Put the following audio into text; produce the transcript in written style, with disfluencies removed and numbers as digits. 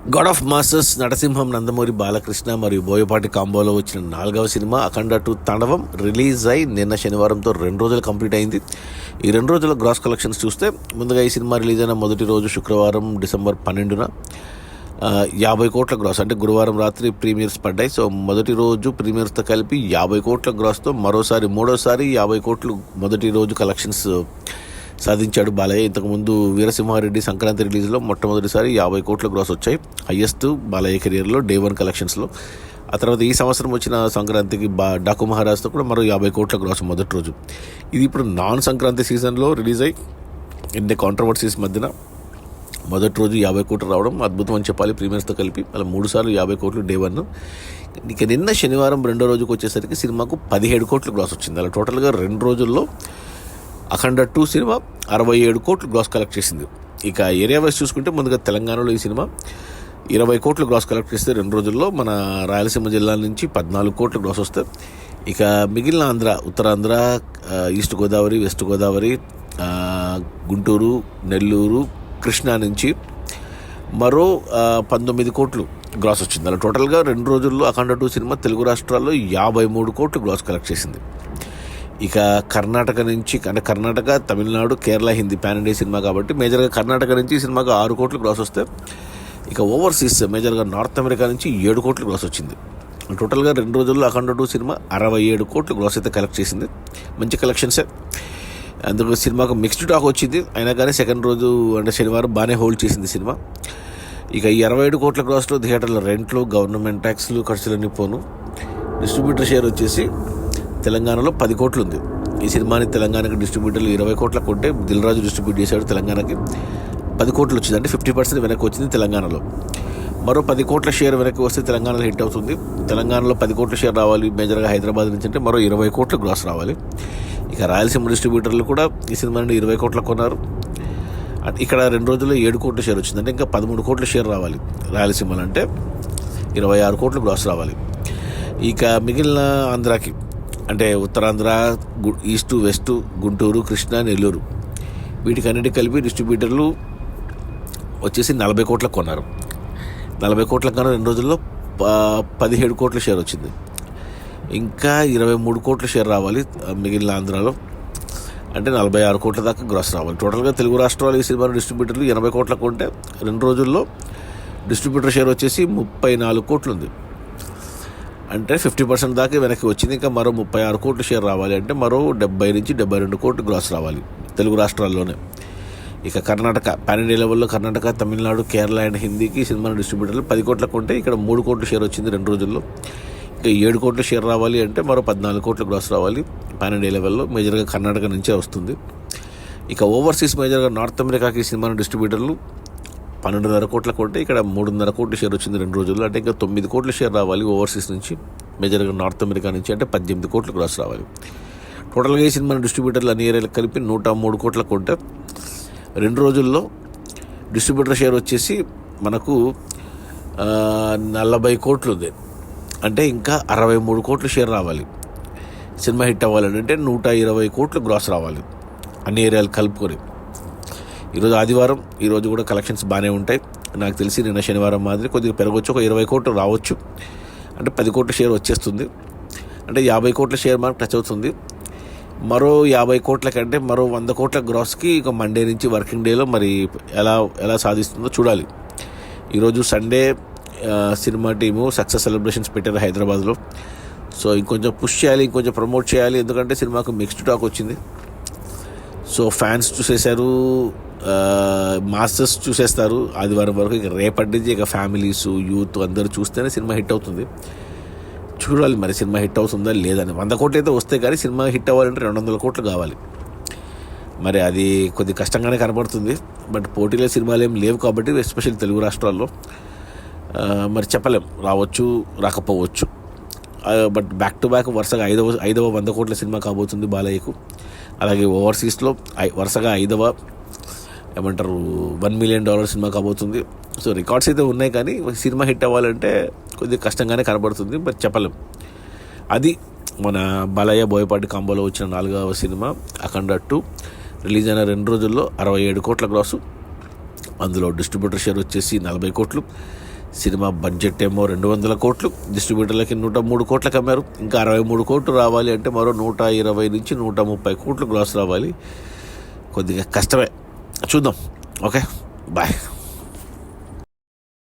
God of masters నటసింహం నందమూరి బాలకృష్ణ మరియు బోయపాటి కాంబోలో వచ్చిన 4వ సినిమా అఖండ 2 తాండవం రిలీజ్ అయి నిన్న శనివారంతో 2 రోజులు కంప్లీట్ అయింది. ఈ 2 రోజుల గ్రాస్ కలెక్షన్స్ చూస్తే ముందుగా ఈ సినిమా రిలీజ్ అయిన మొదటి రోజు శుక్రవారం డిసెంబర్ 12న 50 కోట్ల గ్రాస్, అంటే గురువారం రాత్రి ప్రీమియర్స్ పడ్డాయి. సో మొదటి రోజు ప్రీమియర్స్తో కలిపి 50 కోట్ల గ్రాస్తో మూడోసారి 50 కోట్లు మొదటి రోజు కలెక్షన్స్ సాధించాడు బాలయ్య. ఇంతకుముందు వీరసింహారెడ్డి సంక్రాంతి రిలీజ్లో మొట్టమొదటిసారి 50 కోట్ల గ్రాస్ వచ్చాయి, హయ్యెస్ట్ బాలయ్య కెరియర్లో డే 1 కలెక్షన్స్లో. ఆ తర్వాత ఈ సంవత్సరం వచ్చిన సంక్రాంతికి డాకు మహారాజ్తో కూడా మరో 50 కోట్ల గ్రాస్ మొదటి రోజు. ఇది ఇప్పుడు నాన్ సంక్రాంతి సీజన్లో రిలీజ్ అయ్యి ఎన్ని కాంట్రవర్సీస్ మధ్యన మొదటి రోజు 50 కోట్లు రావడం అద్భుతం అని చెప్పాలి. ప్రీమియర్స్తో కలిపి అలా 3 సార్లు 50 కోట్లు డే 1. ఇక నిన్న శనివారం 2వ రోజుకి వచ్చేసరికి సినిమాకు 17 కోట్ల గ్రాస్ వచ్చింది. అలా టోటల్గా 2 రోజుల్లో అఖండ 2 సినిమా 67 కోట్లు గ్రాస్ కలెక్ట్ చేసింది. ఇక ఏరియా వైజ్ చూసుకుంటే ముందుగా తెలంగాణలో ఈ సినిమా 20 కోట్లు గ్రాస్ కలెక్ట్ చేస్తే 2 రోజుల్లో మన రాయలసీమ జిల్లా నుంచి 14 కోట్లు గ్రాస్ వస్తే, ఇక మిగిలిన ఆంధ్ర, ఉత్తరాంధ్ర, ఈస్ట్ గోదావరి, వెస్ట్ గోదావరి, గుంటూరు, నెల్లూరు, కృష్ణా నుంచి మరో 19 కోట్లు గ్రాస్ వచ్చింది. అలా టోటల్గా 2 రోజుల్లో అఖండ 2 సినిమా తెలుగు రాష్ట్రాల్లో 53 కోట్లు గ్రాస్ కలెక్ట్ చేసింది. ఇక కర్ణాటక నుంచి, అంటే Karnataka, Tamil Nadu, Kerala Hindi pan India cinema కాబట్టి మేజర్గా కర్ణాటక నుంచి ఈ సినిమాకు 6 కోట్లు గ్రాస్ వస్తే, ఇక ఓవర్సీస్ మేజర్గా నార్త్ అమెరికా నుంచి 7 కోట్లు గ్రాస్ వచ్చింది. టోటల్గా 2 రోజుల్లో అఖండ 2 సినిమా 67 కోట్లు గ్రాస్ అయితే కలెక్ట్ చేసింది. మంచి కలెక్షన్సే. అందుకు సినిమాకు మిక్స్డ్ టాక్ వచ్చింది, అయినా కానీ సెకండ్ రోజు అంటే శనివారం బాగానే హోల్డ్ చేసింది సినిమా. ఇక ఈ 67 కోట్ల గ్రాస్లో థియేటర్ల రెంట్లు, గవర్నమెంట్ ట్యాక్స్లు, ఖర్చులన్నీ పోను. డిస్ట్రిబ్యూటర్ షేర్ వచ్చేసి తెలంగాణలో 10 కోట్లు ఉంది. ఈ సినిమాని తెలంగాణకి డిస్ట్రిబ్యూటర్లు 20 కోట్ల కొంటే దిల్ రాజు డిస్ట్రిబ్యూట్ చేశాడు. తెలంగాణకి 10 కోట్లు వచ్చింది, అంటే 50% వెనక్కి వచ్చింది తెలంగాణలో. మరో 10 కోట్ల షేర్ వెనక్కి వస్తే తెలంగాణలో హిట్ అవుతుంది. తెలంగాణలో 10 కోట్ల షేర్ రావాలి మేజర్గా హైదరాబాద్ నుంచి, అంటే మరో 20 కోట్ల గ్రాస్ రావాలి. ఇక రాయలసీమ డిస్ట్రిబ్యూటర్లు కూడా ఈ సినిమాని 20 కోట్ల కొన్నారు. ఇక్కడ 2 రోజుల్లో 7 కోట్ల షేర్ వచ్చింది, అంటే ఇంకా 13 కోట్ల షేర్ రావాలి రాయలసీమలో, అంటే 26 కోట్లు గ్రాస్ రావాలి. ఇక మిగిలిన ఆంధ్రాకి, అంటే ఉత్తరాంధ్ర, ఈస్టు, వెస్టు, గుంటూరు, కృష్ణా, నెల్లూరు, వీటికన్నిటికి కలిపి డిస్ట్రిబ్యూటర్లు వచ్చేసి 40 కోట్లకు కొన్నారు. 40 కోట్ల కన్నా 2 రోజుల్లో 17 కోట్ల షేర్ వచ్చింది. ఇంకా 23 కోట్ల షేర్ రావాలి మిగిలిన ఆంధ్రాలో, అంటే 46 కోట్ల దాకా గ్రాస్ రావాలి. టోటల్గా తెలుగు రాష్ట్రాలు ఈ సినిమా డిస్ట్రిబ్యూటర్లు 80 కోట్లకు కొంటే 2 రోజుల్లో డిస్ట్రిబ్యూటర్ షేర్ వచ్చేసి 34 కోట్లు ఉంది, అంటే 50% దాకా వెనక్కి వచ్చింది. ఇంకా మరో 36 కోట్ల షేర్ రావాలి, అంటే మరో 70 నుంచి 72 కోట్లు గ్రాస్ రావాలి తెలుగు రాష్ట్రాల్లోనే. ఇక కర్ణాటక పాన్ ఇండియా లెవెల్లో కర్ణాటక, తమిళనాడు, కేరళ అండ్ హిందీకి సినిమా డిస్ట్రిబ్యూటర్లు 10 కోట్లకు కొంటే ఇక్కడ 3 కోట్ల షేర్ వచ్చింది 2 రోజుల్లో. ఇంకా 7 కోట్ల షేర్ రావాలి, అంటే మరో 14 కోట్ల గ్రాస్ రావాలి పాన్ ఇండియా లెవెల్లో, మేజర్గా కర్ణాటక నుంచే వస్తుంది. ఇక ఓవర్సీస్ మేజర్గా నార్త్ అమెరికాకి సినిమా డిస్ట్రిబ్యూటర్లు 12.5 కోట్ల కొంటే ఇక్కడ 3.5 కోట్ల షేర్ వచ్చింది 2 రోజుల్లో, అంటే ఇంకా 9 కోట్ల షేర్ రావాలి ఓవర్సీస్ నుంచి, మేజర్గా నార్త్ అమెరికా నుంచి, అంటే 18 కోట్ల గ్రాస్ రావాలి. టోటల్గా ఈ సినిమా డిస్ట్రిబ్యూటర్లు అన్ని ఏరియాలకు కలిపి 103 కోట్ల కొంటే 2 రోజుల్లో డిస్ట్రిబ్యూటర్ షేర్ వచ్చేసి మనకు 40 కోట్లు ఉంది, అంటే ఇంకా 63 కోట్ల షేర్ రావాలి సినిమా హిట్ అవ్వాలని, అంటే 120 కోట్లు గ్రాస్ రావాలి అన్ని ఏరియాలు కలుపుకొని. ఈరోజు ఆదివారం, ఈరోజు కూడా కలెక్షన్స్ బాగానే ఉంటాయి నాకు తెలిసి. నిన్న శనివారం మాదిరి కొద్దిగా పెరగవచ్చు, ఒక 20 కోట్లు రావచ్చు, అంటే 10 కోట్ల షేర్ వచ్చేస్తుంది, అంటే 50 కోట్ల షేర్ మార్క్ టచ్ అవుతుంది. మరో 50 కోట్ల కంటే మరో 100 కోట్ల గ్రాస్కి ఇక మండే నుంచి వర్కింగ్ డేలో మరి ఎలా సాధిస్తుందో చూడాలి. ఈరోజు Sunday cinema team success celebrations పెట్టారు హైదరాబాద్లో. సో ఇంకొంచెం పుష్ చేయాలి, ఇంకొంచెం ప్రమోట్ చేయాలి, ఎందుకంటే సినిమాకు మిక్స్డ్ టాక్ వచ్చింది. సో ఫ్యాన్స్ చూసేశారు, మాస్టర్స్ చూసేస్తారు ఆదివారం వరకు. ఇక రేపటి నుంచి ఇక ఫ్యామిలీస్, యూత్ అందరూ చూస్తేనే సినిమా హిట్ అవుతుంది. చూడాలి మరి సినిమా హిట్ అవుతుందా లేదని. 100 కోట్లు అయితే వస్తే కానీ సినిమా హిట్ అవ్వాలంటే 200 కోట్లు కావాలి. మరి అది కొద్ది కష్టంగానే కనబడుతుంది. బట్ పోటీలో సినిమాలు ఏం లేవు కాబట్టి, ఎస్పెషల్లీ తెలుగు రాష్ట్రాల్లో మరి చెప్పలేం, రావచ్చు రాకపోవచ్చు. బట్ బ్యాక్ టు బ్యాక్ వరుసగా ఐదవ 100 కోట్ల సినిమా కాబోతుంది బాలయ్యకు. అలాగే ఓవర్సీస్లో వరుసగా 5వ $1 మిలియన్ సినిమా కాబోతుంది. సో రికార్డ్స్ అయితే ఉన్నాయి, కానీ సినిమా హిట్ అవ్వాలంటే కొద్దిగా కష్టంగానే కనబడుతుంది. బట్ చెప్పలేం. అది మన బాలయ్య బోయపాటి కాంబోలో వచ్చిన 4వ సినిమా అఖండ 2 రిలీజ్ అయిన 2 రోజుల్లో 67 కోట్ల గ్రాసు. అందులో డిస్ట్రిబ్యూటర్ షేర్ వచ్చేసి 40 కోట్లు. సినిమా బడ్జెట్ ఏమో 200 కోట్లు, డిస్ట్రిబ్యూటర్లకి 103 కోట్లకు అమ్మారు. ఇంకా 63 కోట్లు రావాలి అంటే మరో 120 నుంచి 130 కోట్లు గ్రాస్ రావాలి. కొద్దిగా కష్టమే, చూద్దాం. Okay, bye.